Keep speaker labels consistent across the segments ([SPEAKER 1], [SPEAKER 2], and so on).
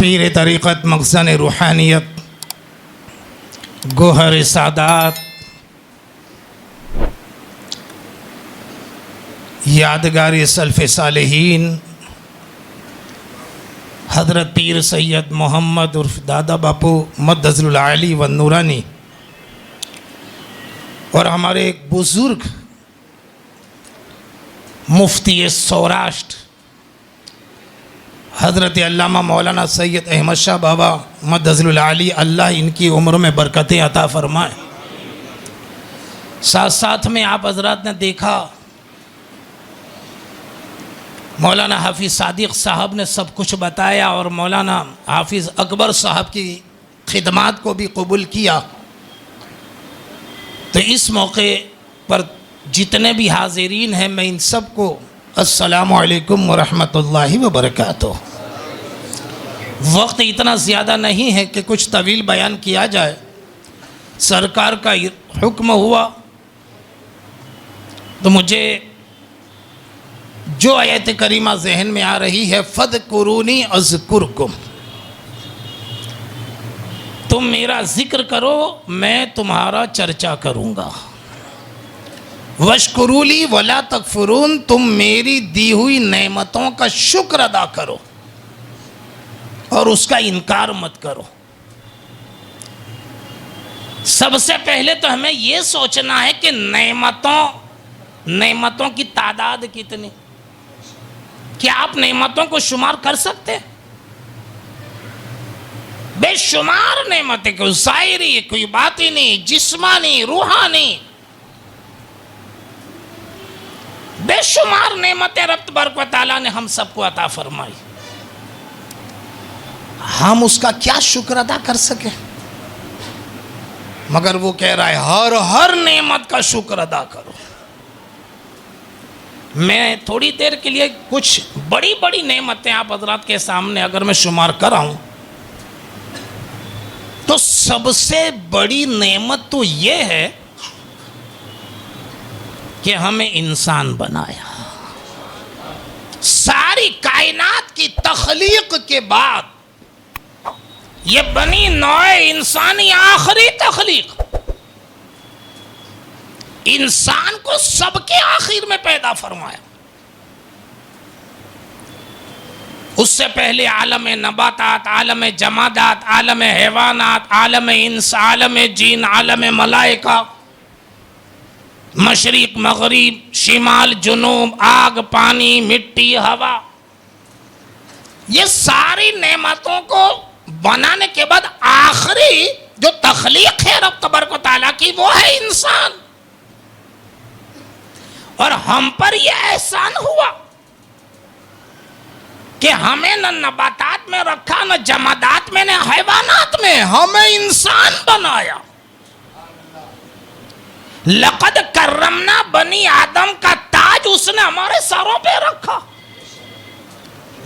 [SPEAKER 1] पीर तरीक़त मखज़न रूहानियत गोहर सादात यादगार सल्फ़ सालिहीन हज़रत पीर सैयद मोहम्मद उर्फ दादा बापू मद्दज़ुल आली व नूरानी और हमारे एक बुज़ुर्ग मुफ्ती सौराष्ट्र हज़रत अल्लामा मौलाना सैयद अहमद शाह बाबा मद्दज़ुल आली, अल्लाह इनकी उम्र में बरकतें अता फरमाए। साथ साथ में आप हज़रात ने देखा मौलाना हाफिज़ सादिक़ साहब ने सब कुछ बताया और मौलाना हाफिज़ अकबर साहब की खिदमात को भी कबूल किया। तो इस मौके पर जितने भी हाज़िरीन हैं मैं इन सब को अस्सलामु अलैकुम व रहमतुल्लाहि व बरकातुहू। वक्त इतना ज़्यादा नहीं है कि कुछ तवील बयान किया जाए। सरकार का हुक्म हुआ तो मुझे जो आयत करीमा जहन में आ रही है, फ़ज़कुरूनी अज़कुरकुम, तुम मेरा जिक्र करो मैं तुम्हारा चर्चा करूँगा। वशकुरूली वला तकफुरून, तुम मेरी दी हुई नेमतों का शुक्र अदा करो और उसका इनकार मत करो। सबसे पहले तो हमें यह सोचना है कि नेमतों की तादाद कितनी। क्या आप नेमतों को शुमार कर सकते हैं? बेशुमार नेमतें, कोई ज़ाहिरी, कोई बातिनी, जिस्मानी, रूहानी, बेशुमार नेमतें रब तबारक व तआला ने हम सबको अता फरमाई। हम उसका क्या शुक्र अदा कर सके? मगर वो कह रहा है हर नेमत का शुक्र अदा करो। मैं थोड़ी देर के लिए कुछ बड़ी बड़ी नेमतें आप हजरात के सामने अगर मैं शुमार कराऊं तो सबसे बड़ी नेमत तो ये है कि हमें इंसान बनाया। सारी कायनात की तख्लीक के बाद ये बनी नौए इंसानी आखिरी तख्लीक, इंसान को सबके आखिर में पैदा फरमाया। उससे पहले आलम नबातात, आलम जमादात, आलम हैवानात, आलम इंस, आलम जीन, आलम मलाइका, मशरिक मगरिब, शिमाल जुनूब, आग पानी मिट्टी हवा, ये सारी नेमतों को बनाने के बाद आखिरी जो तख्लीक है रब तबारक व तआला की, वो है इंसान। और हम पर यह एहसान हुआ कि हमें न नबातात में रखा, न जमादात में, न हैवानात में, हमें इंसान बनाया। लक़द कर्रमना बनी आदम का ताज उसने हमारे सरों पे रखा।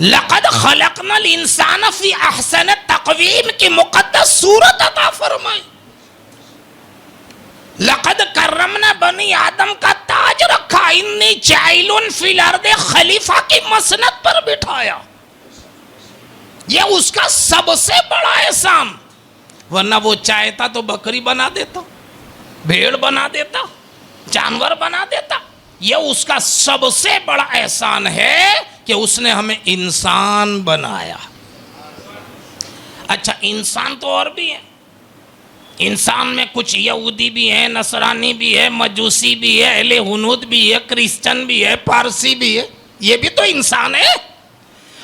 [SPEAKER 1] लक़द खलक़नल इंसान फी अहसन तक़वीम की मुक़द्दस सूरत अता फरमाई। लक़द कर्रमना बनी आदम का ताज रखा। इन्नी जाइलुन फिल अर्द खलीफा की मसनद पर बिठाया। यह उसका सबसे बड़ा एहसान। वरना वो चाहता तो बकरी बना देता, भेड़ बना देता, जानवर बना देता। यह उसका सबसे बड़ा एहसान है कि उसने हमें इंसान बनाया। अच्छा, इंसान तो और भी है। इंसान में कुछ यहूदी भी है, नसरानी भी है, मजूसी भी है, अहले हुनूद भी है, क्रिश्चियन भी है, पारसी भी है। ये भी तो इंसान है।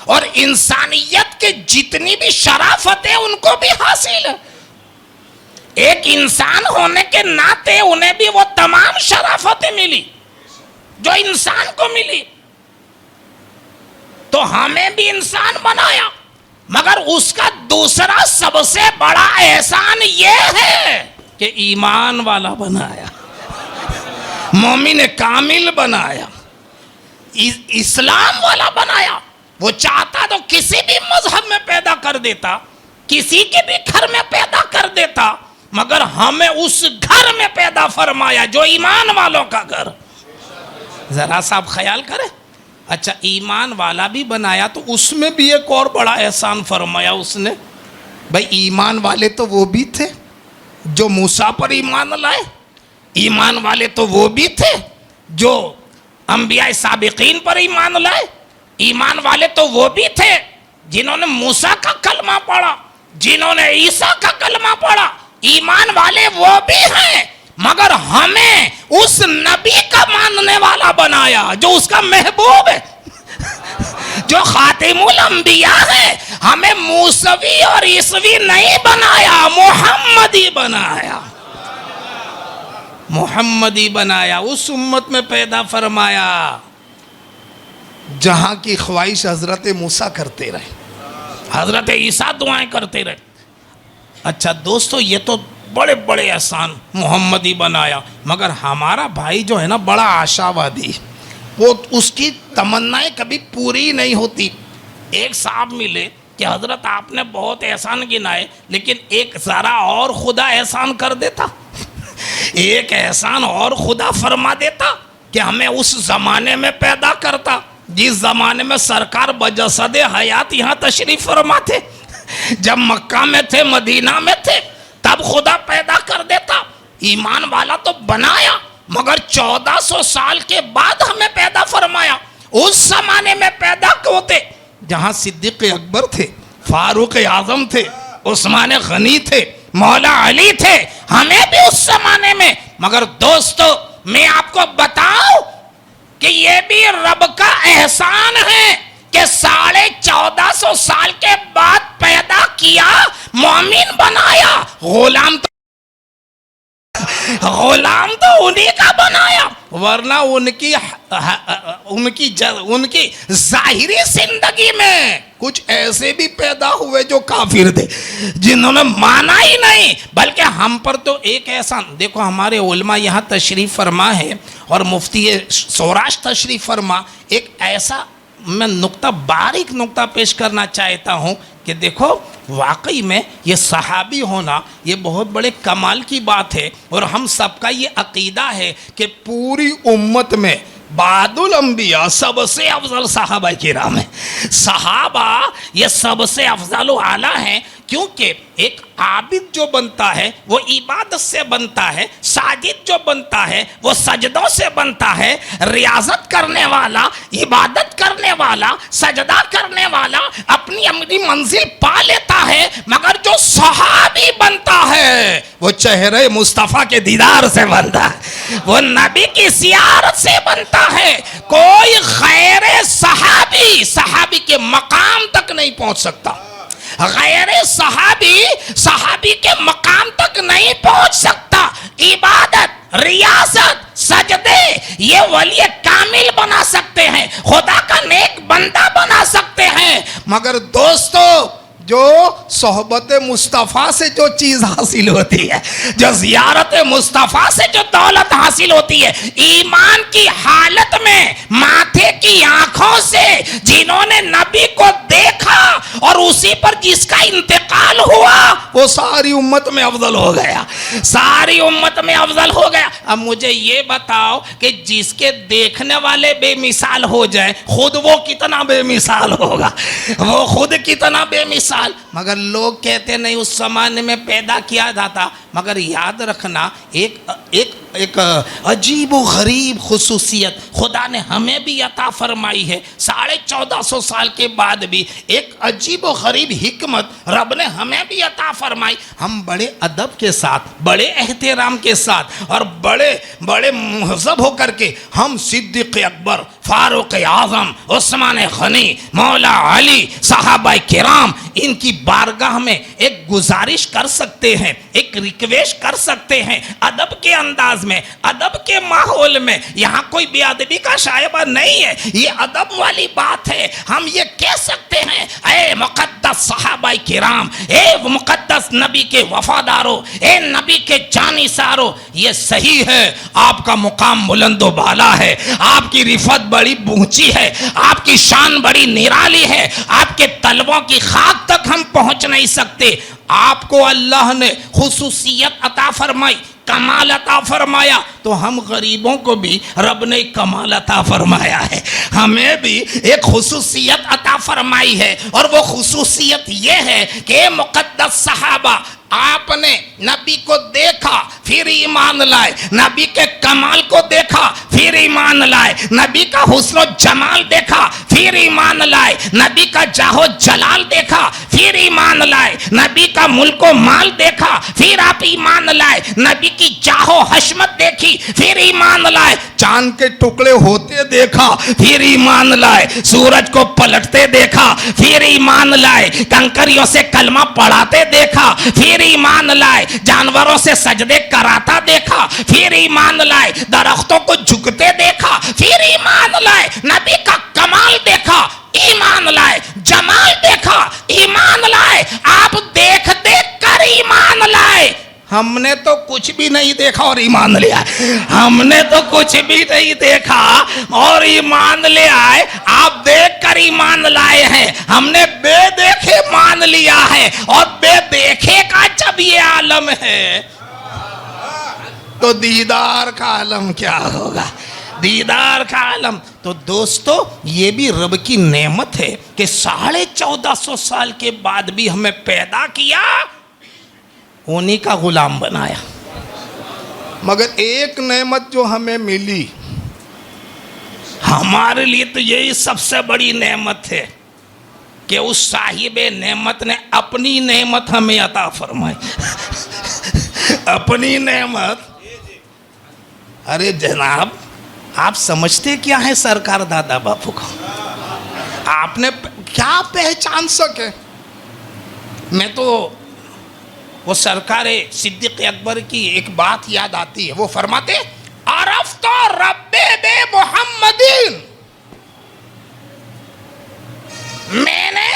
[SPEAKER 1] और इंसानियत के जितनी भी शराफत है उनको भी हासिल है। एक इंसान होने के नाते उन्हें भी वो तमाम शराफतें मिली जो इंसान को मिली। तो हमें भी इंसान बनाया, मगर उसका दूसरा सबसे बड़ा एहसान यह है कि ईमान वाला बनाया, मोमिन कामिल बनाया, इस्लाम वाला बनाया। वो चाहता तो किसी भी मजहब में पैदा कर देता, किसी के भी घर में पैदा कर देता, मगर हमें उस घर में पैदा फरमाया जो ईमान वालों का घर। जरा सा आप ख्याल करें, अच्छा, ईमान वाला भी बनाया तो उसमें भी एक और बड़ा एहसान फरमाया उसने। भाई ईमान वाले तो वो भी थे जो मूसा पर ईमान लाए, ईमान वाले तो वो भी थे जो अंबिया साबिकीन पर ईमान लाए, ईमान वाले तो वो भी थे जिन्होंने मूसा का कलमा पढ़ा, जिन्होंने ईसा का कलमा पढ़ा। ईमान वाले वो भी हैं, मगर हमें उस नबी का मानने वाला बनाया जो उसका महबूब है, जो खातिमुल अंबिया है। हमें मूसवी और ईसवी नहीं बनाया, मोहम्मदी बनाया, मोहम्मदी बनाया। उस उम्मत में पैदा फरमाया जहां की ख्वाहिश हजरत मूसा करते रहे, हजरत ईसा दुआएं करते रहे। अच्छा दोस्तों, ये तो बड़े बड़े एहसान, मोहम्मदी बनाया। मगर हमारा भाई जो है ना बड़ा आशावादी, वो उसकी तमन्नाएं कभी पूरी नहीं होती। एक साहब मिले कि हजरत आपने बहुत एहसान गिनाए, लेकिन एक ज़रा और खुदा एहसान कर देता, एक एहसान और खुदा फरमा देता कि हमें उस ज़माने में पैदा करता जिस ज़माने में सरकार बजसदे हयात यहाँ तशरीफ़ फरमा थे। जब मक्का में थे, मदीना में थे, तब खुदा पैदा कर देता। ईमान वाला तो बनाया, मगर 1400 साल के बाद हमें पैदा फरमाया। उस जमाने में पैदा होते जहां सिद्दीक अकबर थे, फारूक आजम थे, उस्मान गनी थे, मौला अली थे, हमें भी उस जमाने में। मगर दोस्तों, मैं आपको बताऊं कि ये भी रब का एहसान है कि 1450 साल के बाद पैदा किया, मोमिन बनाया। गुलाम तो उन्हीं का बनाया, वरना उनकी जाहिरी जिंदगी में कुछ ऐसे भी पैदा हुए जो काफिर थे, जिन्होंने माना ही नहीं। बल्कि हम पर तो एक एहसान, देखो हमारे उलमा यहाँ तशरीफ़ फरमा है और मुफ्ती सौराष्ट्र तशरीफ़ फरमा। एक ऐसा मैं नुक्ता, बारीक नुक्ता पेश करना चाहता हूँ कि देखो वाकई में ये सहाबी होना ये बहुत बड़े कमाल की बात है। और हम सबका ये अकीदा है कि पूरी उम्मत में बादुल अंबिया सबसे अफजल सहाबा किराम है। सहाबा ये सबसे अफजल आला है, क्योंकि एक आबिद जो बनता है वो इबादत से बनता है, साजिद जो बनता है वो सजदों से बनता है। रियाजत करने वाला, इबादत करने वाला, सजदा करने वाला अपनी अपनी मंजिल पा लेता है। मगर जो सहाबी बनता है वो चेहरे मुस्तफ़ा के दीदार से बनता है, वो नबी की सियारत से बनता है। कोई गैर सहाबी सहाबी के मकाम तक नहीं पहुंच सकता, गैर सहाबी के मकाम तक नहीं पहुंच सकता। इबादत, रियासत, सजदे ये वली कामिल बना सकते हैं, खुदा का नेक बंदा बना सकते हैं। मगर दोस्तों, जो सोहबत मुस्तफ़ा से जो चीज़ हासिल होती है, जो ज़ियारत मुस्तफ़ा से जो दौलत हासिल होती है, ईमान की हालत में माथे की आंखों से जिन्होंने नबी को देखा और उसी पर जिसका इंतकाल हुआ, वो सारी उम्मत में अफजल हो गया, सारी उम्मत में अफजल हो गया। अब मुझे ये बताओ कि जिसके देखने वाले बेमिसाल हो जाए, खुद वो कितना बेमिसाल होगा, वो खुद कितना बेमिसाल। मगर लोग कहते नहीं उस जमाने में पैदा किया जाता। मगर याद रखना, एक अजीब व गरीब खुसूसियत खुदा ने हमें भी अता फरमाई है। 1450 साल के बाद भी एक अजीब व गरीब हिकमत रब ने हमें भी अता फरमाई। हम बड़े अदब के साथ, बड़े एहतराम के साथ और बड़े बड़े महज़ब होकर के हम सिद्दीक़ अकबर, फारूक आज़म, उस्मान गनी, मौला अली, सहाबा किराम, इनकी बारगाह में एक गुजारिश कर सकते हैं, एक रिक्वेस्ट कर सकते हैं अदब के अंदाज में, अदब के माहौल में। यहाँ कोई बेअदबी का शायबा नहीं है, ये अदब वाली बात है। हम ये कह सकते हैं, ए मुक़द्दस सहाबा किराम, ए मुक़द्दस नबी के वफादारों, ए नबी के जानिसारों, ये सही है आपका मुकाम बुलंदो बाला है, आपकी रिफत बड़ी ऊंची है, आपकी शान बड़ी निराली है, आपके तलवों की खाक तक हम पहुंच नहीं सकते। आपको अल्लाह ने खुसूसियत अता फरमाई, कमाल अता फरमाया, तो हम गरीबों को भी रब ने कमाल अता फरमाया है। हमें भी एक खुसूसियत अता फरमाई है, और वो खुसूसियत ये है कि मुक़द्दस सहाबा, आपने नबी को देखा फिर ईमान लाए, नबी के कमाल को देखा फिर ईमान लाए, नबी का हुस्न जमाल देखा फिर ईमान लाए, नबी का जाहो जलाल देखा फिर ईमान लाए, नबी का मुल्क माल देखा फिर आप ईमान लाए, नबी की जाहो हशमत देखी फिर ईमान लाए, चांद के टुकड़े होते देखा फिर ईमान लाए, सूरज को पलटते देखा फिर ईमान लाए, कंकरियों से कलमा पढ़ाते देखा फिर ईमान लाए, जानवरों से सजदे कराता देखा फिर ईमान लाए, दरख्तों को झुकते देखा फिर ईमान लाए, नबी का कमाल देखा ईमान लाए, जमाल देखा ईमान लाए, आप देख देख कर ईमान लाए। हमने तो कुछ भी नहीं देखा और ईमान ले आए, हमने तो कुछ भी नहीं देखा और ईमान ले आए, आप देख कर ईमान लाए हैं, हमने बेदेखे मान लिया है, और बेदेखे का जब ये आलम है तो दीदार का आलम क्या होगा, दीदार का आलम। तो दोस्तों, ये भी रब की नेमत है कि 1450 साल के बाद भी हमें पैदा किया, उन्हीं का गुलाम बनाया। मगर एक नेमत जो हमें मिली, हमारे लिए तो यही सबसे बड़ी नेमत है कि उस साहिबे नेमत ने अपनी नेमत हमें अता फरमाई। अपनी नेमत। अरे जनाब, आप समझते क्या है सरकार दादा बापू को? आपने क्या पहचान सके? मैं तो वो सरकार सिद्दीक़ अकबर की एक बात याद आती है, वो फरमाते अरफ तो रब्बे बे मुहम्मदीन, मैंने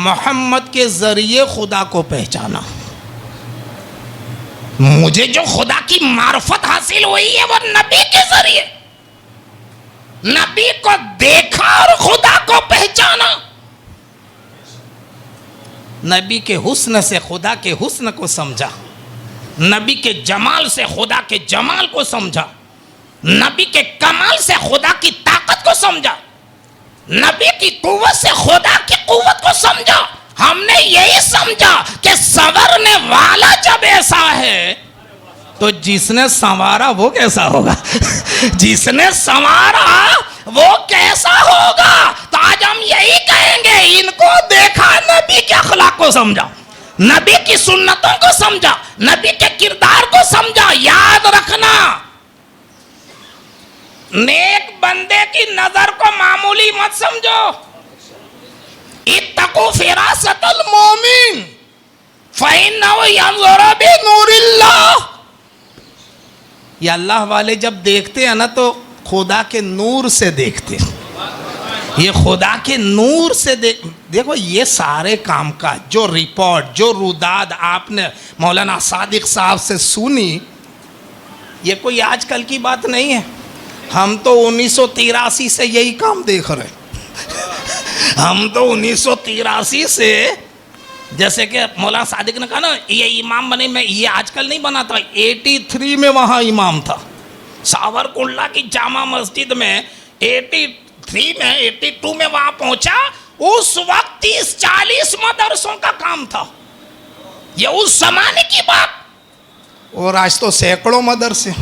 [SPEAKER 1] मोहम्मद के जरिए खुदा को पहचाना, मुझे जो खुदा की मार्फत हासिल हुई है वो नबी के जरिए, नबी को देखा और खुदा को पहचाना, नबी के हुस्न से खुदा के हुस्न को समझा, नबी के जमाल से खुदा के जमाल को समझा, नबी के कमाल से खुदा की ताकत को समझा, नबी की कुव्वत से खुदा की कुव्वत को समझा। हमने यही समझा कि संवरने वाला जब ऐसा है तो जिसने संवारा वो कैसा होगा? जिसने संवारा वो कैसा होगा? तो आज हम यही कहेंगे, इनको देखा, नबी के अखलाक को समझा, नबी की सुन्नतों को समझा, नबी के किरदार को समझा। याद रखना, नेक बंदे की नजर को मामूली मत समझो। इत्तकू फिरासतल मोमिन फइन्नहु यंज़ुरु बिनूरिल्लाह। ये अल्लाह वाले जब देखते हैं ना तो खुदा के नूर से देखते हैं, ये खुदा के नूर से देखो ये सारे काम का जो रिपोर्ट, जो रुदाद आपने मौलाना सादिक साहब से सुनी, ये कोई आजकल की बात नहीं है। हम तो 1983 से यही काम देख रहे हैं। हम तो 1983 से, जैसे कि मौलाना सादिक ने कहा ना, ये इमाम बने, मैं ये आजकल नहीं बना था, 83 में वहाँ इमाम था सावरकुंडला की जामा मस्जिद में। 83 में 82 में वहाँ पहुँचा। उस वक्त 30-40 मदरसों का काम था, ये उस जमाने की बात। और आज तो सैकड़ों मदरसे,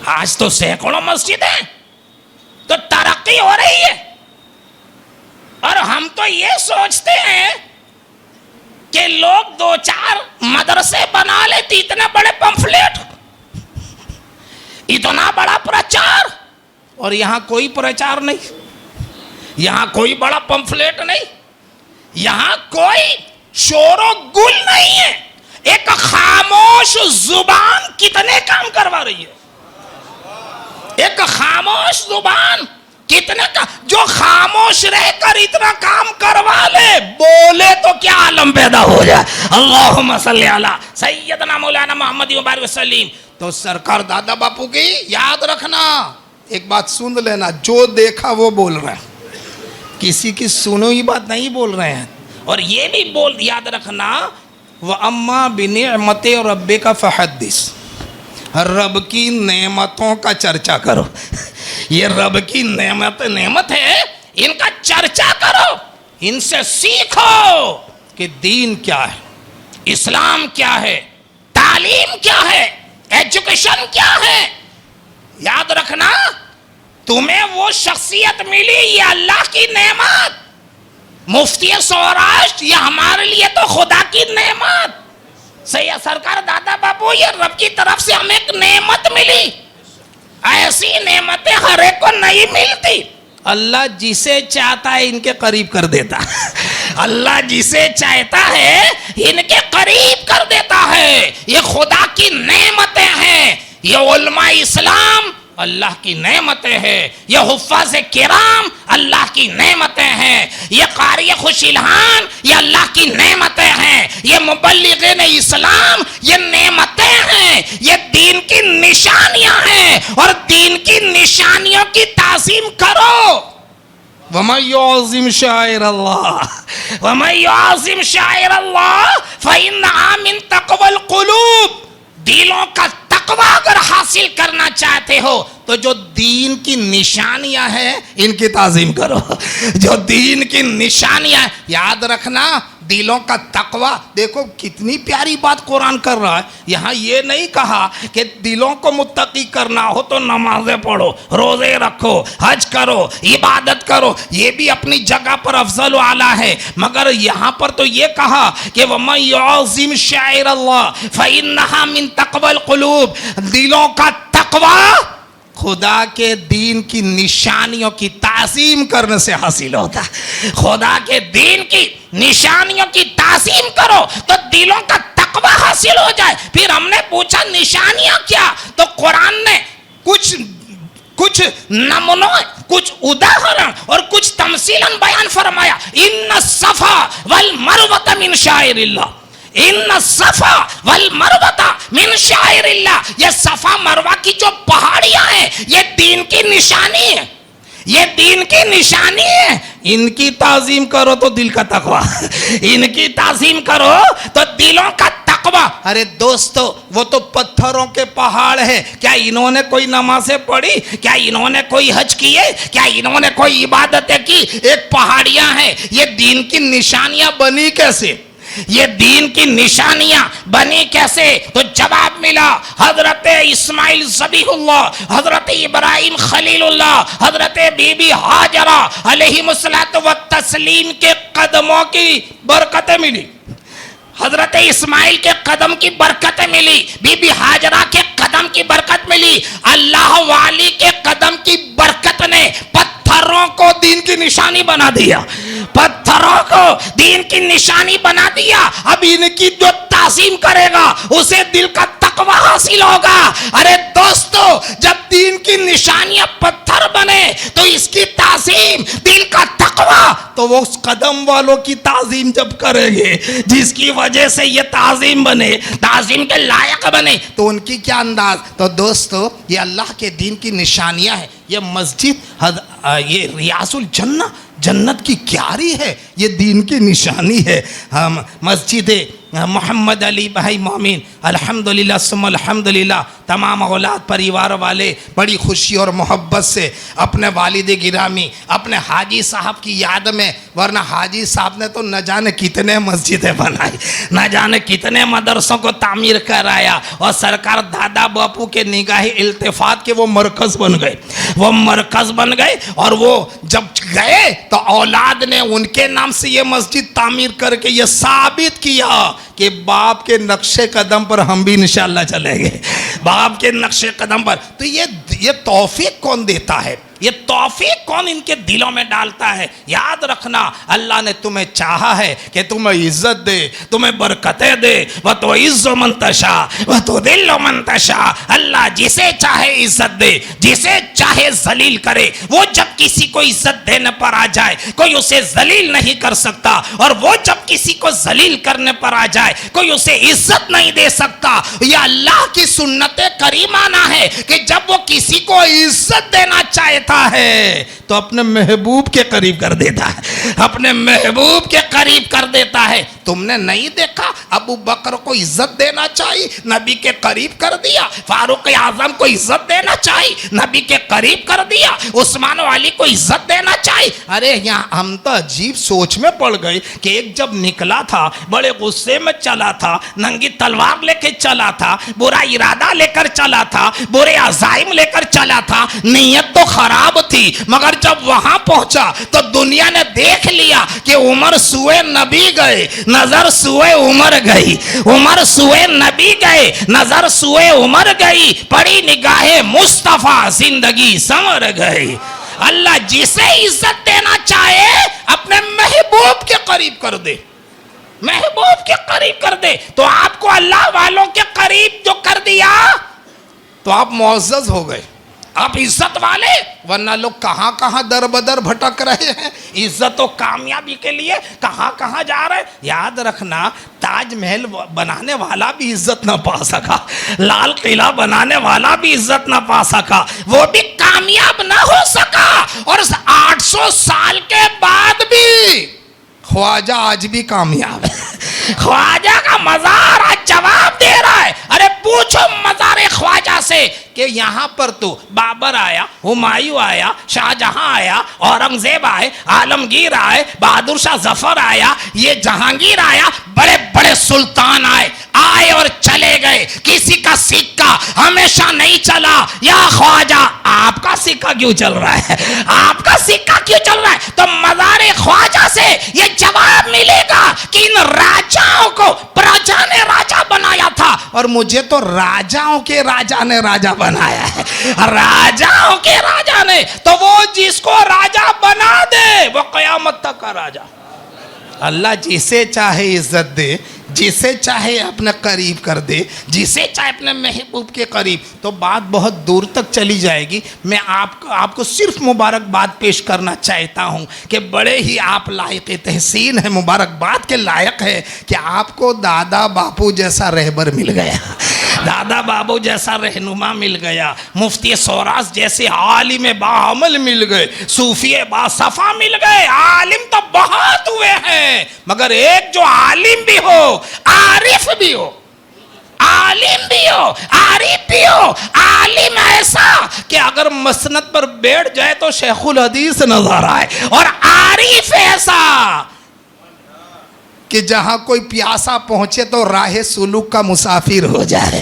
[SPEAKER 1] आज तो सैकड़ों मस्जिद हैं, तो तरक्की हो रही है। और हम तो ये सोचते हैं कि लोग 2-4 मदरसे बना लेते, इतने बड़े पंफलेट, इतना बड़ा प्रचार, और यहाँ कोई प्रचार नहीं, यहाँ कोई बड़ा पंफलेट नहीं, यहाँ कोई शोरो गुल नहीं है। एक खामोश जुबान कितने काम करवा रही है, एक खामोश जुबान कितने का, जो खामोश रहकर इतना काम करवा ले, बोले तो क्या आलम पैदा हो जाए। अल्लाहुम्मा सल्ली अला सय्यदना मौलाना मोहम्मद व बारिक वसल्लम। तो सरकार दादा बापू की याद रखना, एक बात सुन लेना, जो देखा वो बोल रहे हैं, किसी की सुनी हुई बात नहीं बोल रहे हैं। और ये भी बोल याद रखना व अम्मा बिनिअमति रब्बिका फहद्दिस, रब की नेमतों का चर्चा करो। ये रब की नेमत है, इनका चर्चा करो, इनसे सीखो कि दीन क्या है, इस्लाम क्या है, तालीम क्या है, एजुकेशन क्या है। याद रखना, तुम्हें वो शख्सियत मिली, ये अल्लाह की नेमत। मुफ्ती सौराष्ट्र, ये हमारे लिए तो खुदा की नेमत। सही सरकार दादा बाबू, ये रब की तरफ से हमें एक नेमत मिली। ऐसी नेमतें हर एक को नहीं मिलती। अल्लाह जिसे चाहता है इनके करीब कर देता है। अल्लाह जिसे चाहता है इनके करीब कर देता है। ये खुदा की नेमतें हैं। ये उलमा इस्लाम अल्लाह की नेमतें हैं। ये हुफ़ाज़ किराम अल्लाह की नेमतें हैं। ये कारी खुशिलहान ये अल्लाह की नेमतें हैं। ये मुबल्लिग़ीन इस्लाम ये नेमतें हैं। ये दीन की निशानियां हैं और दीन की निशानियों की ताज़ीम करो। वमन युअज़्ज़िम शाइर अल्लाह वमन युअज़्ज़िम शाइर अल्लाह फ़इन्नहा मिन तक़वल क़ुलूब। दिलों का तकवा अगर हासिल करना चाहते हो तो जो दीन की निशानियां हैं इनकी ताज़ीम करो। जो दीन की निशानियां, याद रखना, दिलों का तकवा। देखो कितनी प्यारी बात कुरान कर रहा है। यहाँ ये नहीं कहा कि दिलों को मुत्तकी करना हो तो नमाजें पढ़ो, रोजे रखो, हज करो, इबादत करो, ये भी अपनी जगह पर अफजल आला है। मगर यहाँ पर तो ये कहा कि वमन युअज़्ज़िम शाइर अल्लाह फ़इन्नहा मिन तक़वल क़ुलूब। दिलों का तकवा खुदा के दीन की निशानियों की ताज़ीम करने से हासिल होता है। खुदा के दीन की निशानियों की ताज़ीम करो तो दिलों का तकवा हासिल हो जाए। फिर हमने पूछा निशानियां क्या, तो कुरान ने कुछ नमूनों, कुछ उदाहरण और कुछ तमसीलन बयान फरमाया। इन्न सफा वल मरवत मिन शाइरिल्लाह, इन्न सफा वल मरवता मिन शाइरिल्लाह। ये सफा मरवा की जो पहाड़ियां हैं ये दीन की निशानी है। ये दीन की निशानी है। इनकी ताज़ीम करो तो दिल का तकवा, इनकी ताज़ीम करो तो दिलों का तकवा। अरे दोस्तों, वो तो पत्थरों के पहाड़ है। क्या इन्होंने कोई नमाज़ें पढ़ी? क्या इन्होंने कोई हज किए? क्या इन्होंने कोई इबादतें की? एक पहाड़ियां हैं। ये दीन की निशानियां बनी कैसे? ये दीन की निशानियां बनी कैसे? तो जवाब मिला हजरत इस्माइल ज़बीहुल्लाह, हजरत इब्राहिम खलीलुल्लाह, हजरत बीबी हाजरा अलैहिमुस्सलातु व तस्लीम के कदमों की बरकतें मिली। हजरत इस्माइल के कदम की बरकतें मिली, बीबी हाजरा के कदम की बरकत मिली, अल्लाह वाली के कदम की बरकत ने पत्थरों को दीन की निशानी बना दिया। पत्थरों को दीन की निशानी बना दिया। अब इनकी जो ताज़ीम करेगा उसे दिल का तकवा हासिल होगा। अरे दोस्तों, जब दीन की निशानियां पत्थर बने तो इसकी ताज़ीम दिल का तकवा, तो वो उस कदम वालों की ताज़ीम जब करेंगे जिसकी वजह से ये ताज़ीम बने, ताज़ीम के लायक बने, तो उनकी क्या अंदाज। तो दोस्तों, ये अल्लाह के दीन की निशानियां हैं। ये मस्जिद, ये रियासुल जन्नत, जन्नत की क्यारी है, ये दीन की निशानी है। हम मस्जिद मोहम्मद अली भाई मोमिन अल्हम्दुलिल्लाह सुम्मा अल्हम्दुलिल्लाह, तमाम औलाद परिवार वाले बड़ी खुशी और मोहब्बत से अपने वालिद गिरामी, अपने हाजी साहब की याद में, वरना हाजी साहब ने तो न जाने कितने मस्जिदें बनाई, न जाने कितने मदरसों को तामीर कराया, और सरकार दादा बापू के निगाह इल्तिफात के वो मरकज़ बन गए, वो मरकज़ बन गए। और वो जब गए तो औलाद ने उनके नाम से ये मस्जिद तामीर करके ये साबित किया कि बाप के नक्शे कदम पर हम भी इंशाअल्लाह चलेंगे, बाप के नक्शे कदम पर। तो ये तौफीक कौन देता है? ये तौफीक कौन इनके दिलों में डालता है? याद रखना, अल्लाह ने तुम्हें चाहा है कि तुम्हें इज्जत दे, तुम्हें बरकतें दे। वह तो इज्जो मंतशा वह तो दिल मंतशा। अल्लाह जिसे चाहे इज्जत दे, जिसे चाहे जलील करे। वो जब किसी को इज्जत देने पर आ जाए कोई उसे जलील नहीं कर सकता, और वो जब किसी को जलील करने पर आ जाए कोई उसे इज्जत नहीं दे सकता। यह अल्लाह की सुन्नत करीमाना है कि जब वो किसी को इज्जत देना चाहता है तो अपने महबूब के करीब कर देता है, अपने महबूब के करीब कर देता है। तुमने नहीं देखा अबू बकर को इज्जत देना चाहिए, नबी के करीब कर दिया। फारूक आजम को इज्जत देना चाहिए, नबी के करीब कर दिया। उस्मान वाली को इज्जत देना चाहिए। अरे यहाँ हम तो अजीब सोच में पड़ गए कि एक जब निकला था बड़े गुस्से में चला था, नंगी तलवार लेकर चला था, बुरा इरादा लेकर चला था, बुरे अज़ाइम लेकर चला था, नीयत तो खराब थी, मगर जब वहां पहुंचा तो दुनिया ने देख लिया कि उमर सुए नबी गए, नजर सुए उमर गई, उमर सुए नबी गए, नजर सुए उमर गई, पड़ी निगाहे मुस्तफा जिंदगी संवर गई। अल्लाह जिसे इज्जत देना चाहे अपने महबूब के करीब कर दे, महबूब के करीब कर दे। तो आपको अल्लाह वालों के करीब जो कर दिया तो आप मुअज़्ज़ज़ हो गए, आप इज्जत वाले। वरना लोग कहां कहां दर बदर भटक रहे हैं इज्जत और कामयाबी के लिए, कहां कहां जा रहे हैं। याद रखना, ताजमहल बनाने वाला भी इज्जत ना पा सका, लाल किला बनाने वाला भी इज्जत ना पा सका, वो भी कामयाब ना हो सका। और 800 साल के बाद भी ख्वाजा आज भी कामयाब है। ख्वाजा का मजार आज जवाब दे रहा है। अरे पूछो मजार ख्वाजा से कि यहाँ पर तो बाबर आया, हुमायूं आया, शाहजहां आया, औरंगजेब आए, आलमगीर आए, बहादुर शाह जफर आया, ये जहांगीर आया, बड़े बड़े सुल्तान आए, आए और चले गए। किसी का सिक्का हमेशा नहीं चला। या ख्वाजा आपका सिक्का क्यों चल रहा है, आपका सिक्का क्यों चल रहा है? तो मजार ख्वाजा से ये जवाब मिलेगा कि इन राजाओं को प्रजा ने राजा बनाया था और मुझे तो राजाओं के राजा ने राजा बनाया है, राजाओं के राजा ने। तो वो जिसको राजा बना दे वो कयामत तक का राजा। अल्लाह जिसे चाहे इज्जत दे, जिसे चाहे अपने करीब कर दे, जिसे चाहे अपने महबूब के करीब। तो बात बहुत दूर तक चली जाएगी। मैं आपको सिर्फ मुबारकबाद पेश करना चाहता हूँ कि बड़े ही आप लायक तहसीन है, मुबारकबाद के लायक है कि आपको दादा बापू जैसा रहबर मिल गया, दादा बाबू जैसा रहनुमा मिल गया, मुफ्ती सौरास जैसे आलिम बाअमल मिल गए, सूफी बासफा मिल गए। आलिम तो बहुत हुए हैं, मगर एक जो आलिम भी हो, आरिफ भी हो, आलिम भी हो, आरिफ भी हो। आलिम ऐसा कि अगर मसनद पर बैठ जाए तो शेखुल हदीस नजर आए, और आरिफ ऐसा कि जहां कोई प्यासा पहुंचे तो राह सुलूक का मुसाफिर हो जाए।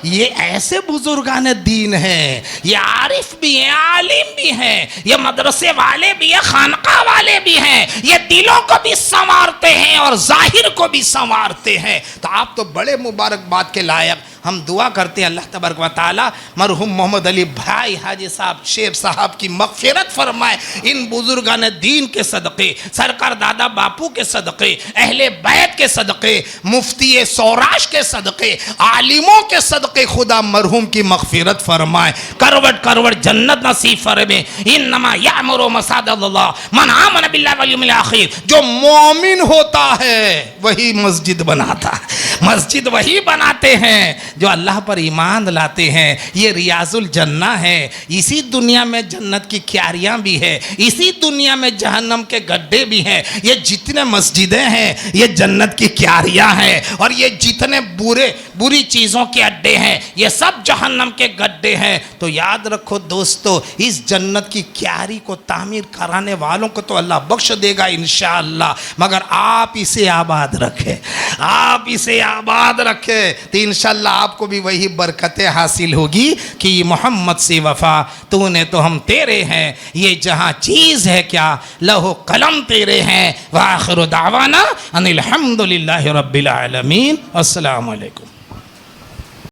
[SPEAKER 1] ये ऐसे बुजुर्गान दीन हैं, ये आरिफ भी हैं, आलिम भी हैं, ये मदरसे वाले भी हैं, खानका वाले भी हैं, ये दिलों को भी संवारते हैं और जाहिर को भी संवारते हैं। तो आप तो बड़े मुबारकबाद के लायक। हम दुआ करते हैं अल्लाह तबारक व तआला मरहूम मोहम्मद अली भाई हाजी साहब शेर साहब की मग़फ़िरत फरमाए। इन बुजुर्गान दीन के सदक़े, सरकार दादा बापू के सदक़े, अहले बैत के सदक़े, मुफ्ती सौराश के सदक़े, आलिमों के सदक़े खुदा मरहूम की मग़फ़िरत फरमाए, करवट करवट जन्नत नसीब फरमाए। इन्नमा यामुरु मसाजिदल्लाह मन आमन बिल्लाहि वल यौमिल आखिर। जो मोमिन होता है वही मस्जिद बनाता है, मस्जिद वही बनाते हैं जो अल्लाह पर ईमान लाते हैं। ये रियाजुल जन्ना है। इसी दुनिया में जन्नत की क्यारियां भी है, इसी दुनिया में जहन्नम के गड्ढे भी हैं। ये जितने मस्जिदें हैं ये जन्नत की क्यारियां हैं, और ये जितने बुरी चीज़ों के अड्डे हैं ये सब जहन्नम के गड्ढे हैं। तो याद रखो दोस्तों, इस जन्नत की क्यारी को तामीर कराने वालों को तो अल्लाह बख्श देगा इंशाअल्लाह, मगर आप इसे आबाद रखें, आप इसे आबाद रखें तो इंशाअल्लाह आपको भी वही बरकतें हासिल होगी कि मोहम्मद से वफ़ा तूने तो हम तेरे हैं, ये जहाँ चीज़ है क्या लहो कलम तेरे हैं। व आखिरु दावाना अनिल हम्दुलिल्लाहि रब्बिल आलमीन। अस्सलामु अलैकुम।